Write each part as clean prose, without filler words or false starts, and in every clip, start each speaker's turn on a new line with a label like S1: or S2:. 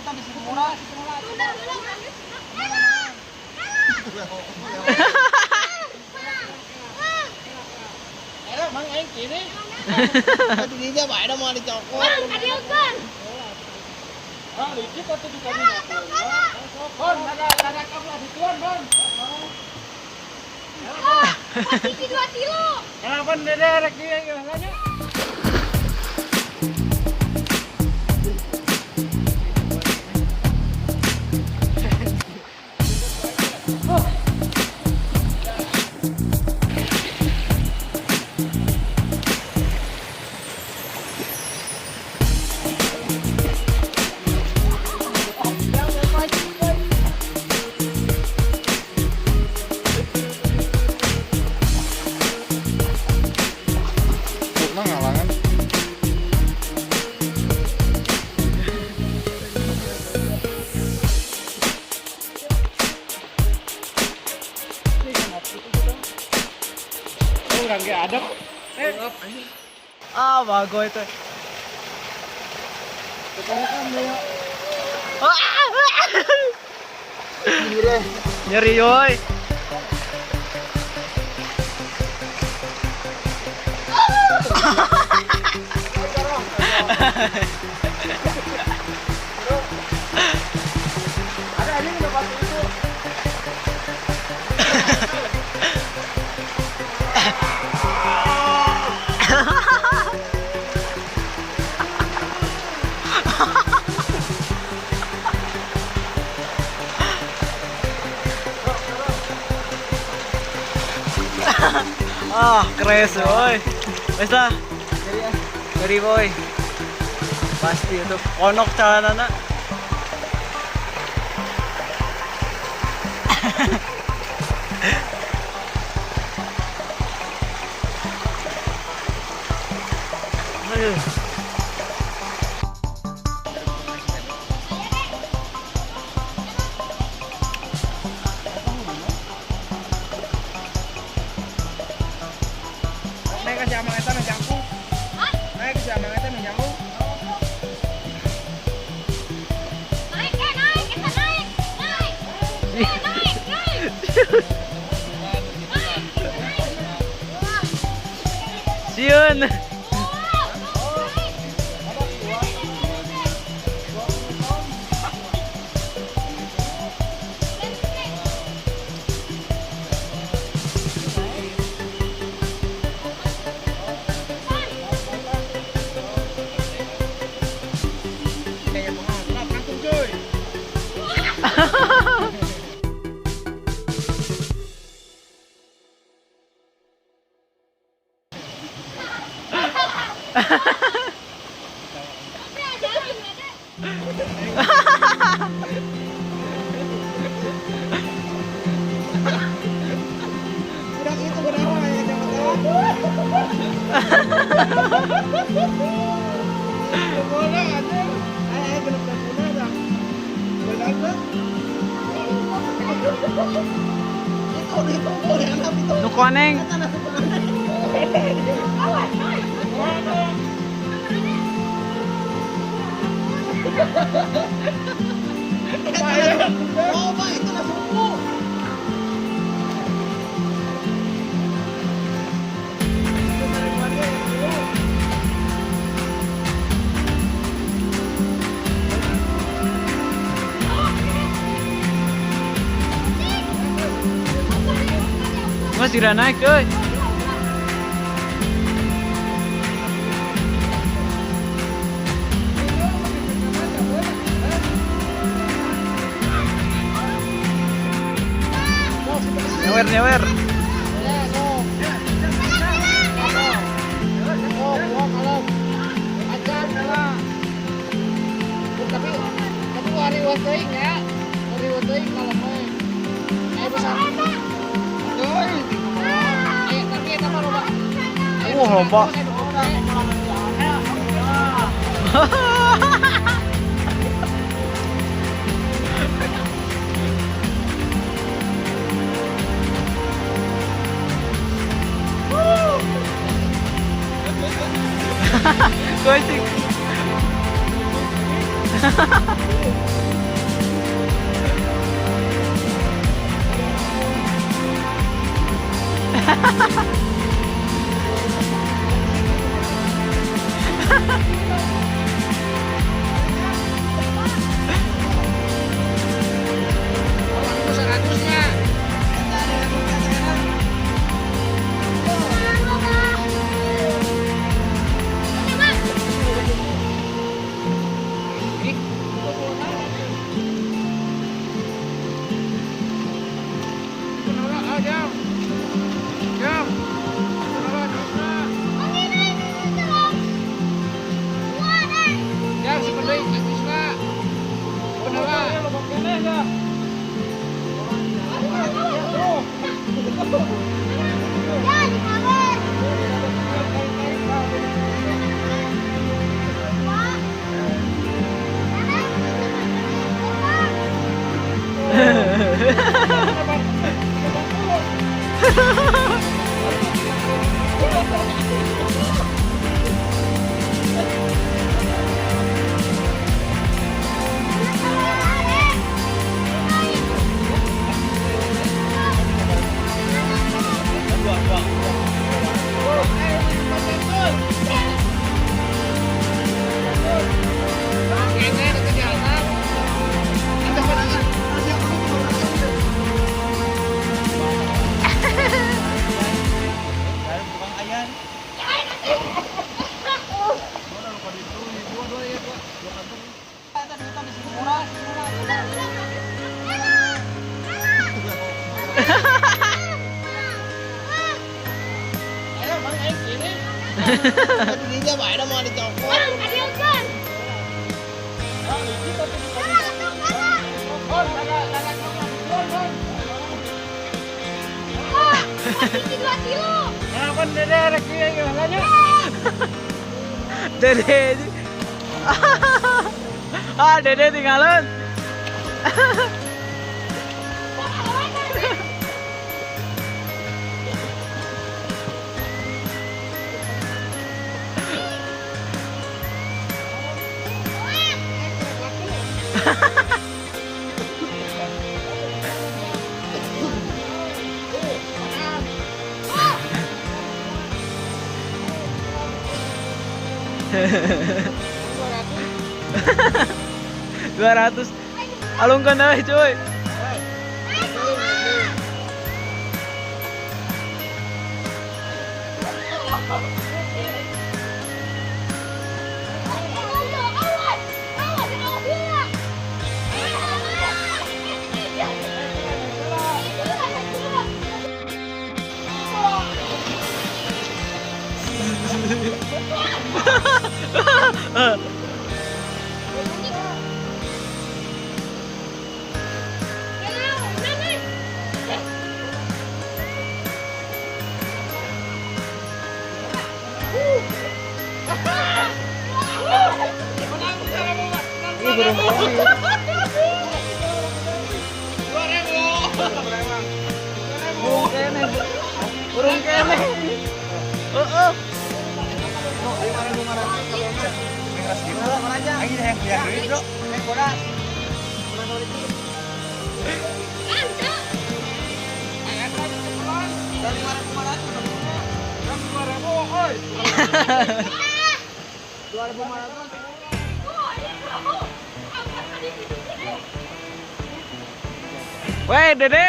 S1: kita di situ murah. Ayo, mang aing kiri. Itu dia bae da mau dicokot.
S2: Adieukeun.
S1: Ah, licik atuh di kami. Bon, ada kabel di tuan, Bon.
S2: Kasih 2 kilo.
S1: Kenapa dede rek dia gimana? Ada bago itu. Nyeri yoy. Ada anjing dapat itu. Ah, kres boy. Basta. Dari boy. Pasti itu konok calanana. Naik ke jamang eta nu jangkung. Naik ke jamang eta nu jangkung.
S2: Naik, naik, kita naik. Naik. Naik, naik.
S3: Siun.
S1: Udah itu berapa ya jangan. Boleh ada. Ayo belum punya dah. Benar. Itu boleh anak itu.
S3: Nu koneng.
S1: Oh, Pak, itu lah suku.
S3: Mas tidak naik, euy. Nyewer.
S1: Tapi wari wateuing ya. Wari wateuing kalau mau. Besar. Tapi eta mah loba.
S3: Loba. Kau sih.
S4: Dia baik dah mau dicopot.
S2: Bang, ada yang kan? Masih 2 kilo.
S1: Nah, dede rek ieu gimana nya?
S3: Dede. Ah, Dede tinggalin. Dua ratus. Alungkan deh cuy.
S1: Ini burung kene. Burung kene.
S3: Oh. Weh, Dede.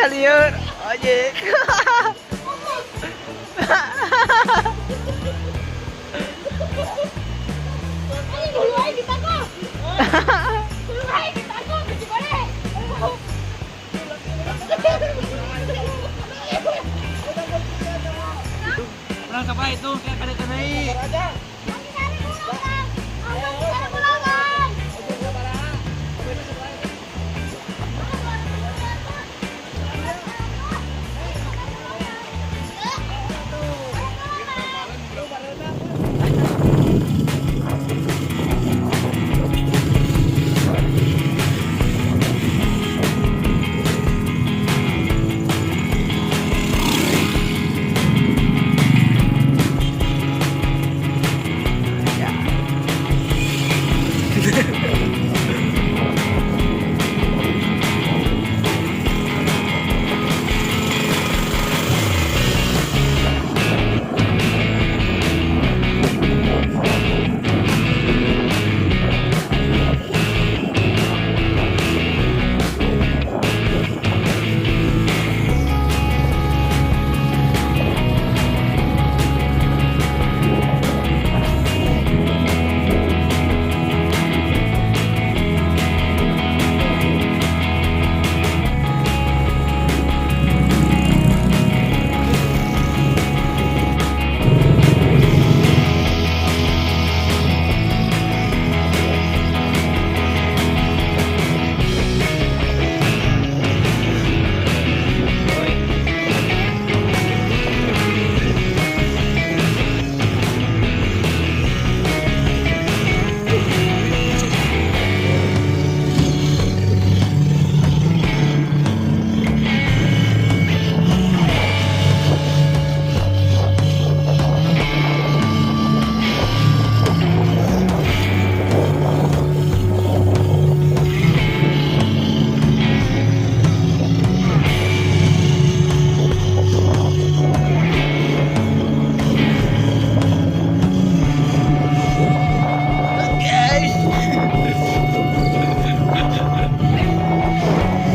S3: Liur, ojek.
S2: Ini dulu aja kita kok. Dulu aja kita kok, kecil boleh.
S3: Pulang ke itu kayak kada kenai.
S2: Kami cari pulang, Bang. Abang cari pulang, Bang.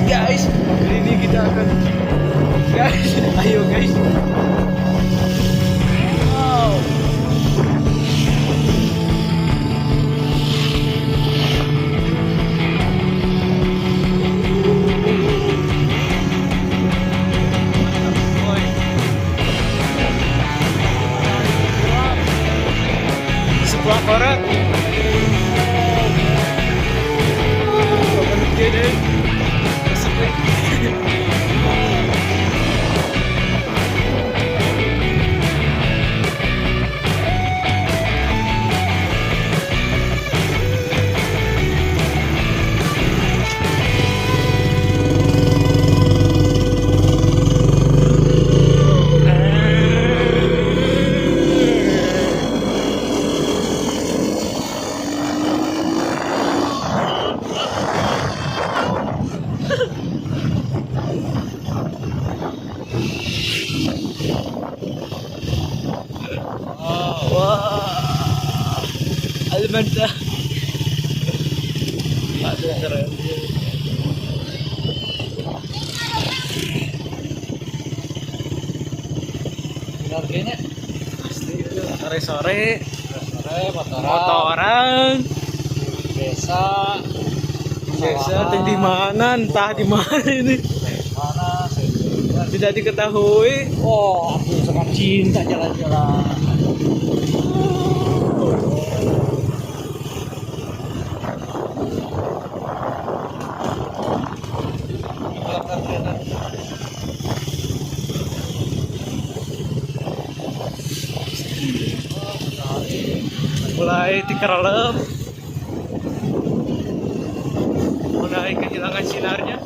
S3: Guys, kali ini kita akan guys, ayo guys. Wow. Oi. Sebuah korak. Wah, Almanda. Aduh keren.
S1: Harganya
S3: Sore-sore
S1: motoran.
S3: motoran.
S1: Desa.
S3: Biasa di mana? Entah di mana ini.
S1: Mana?
S3: Tidak diketahui.
S1: Oh, aku sangat cinta jalan-jalan.
S3: Mulai dikerelep, mulai kehilangan sinarnya.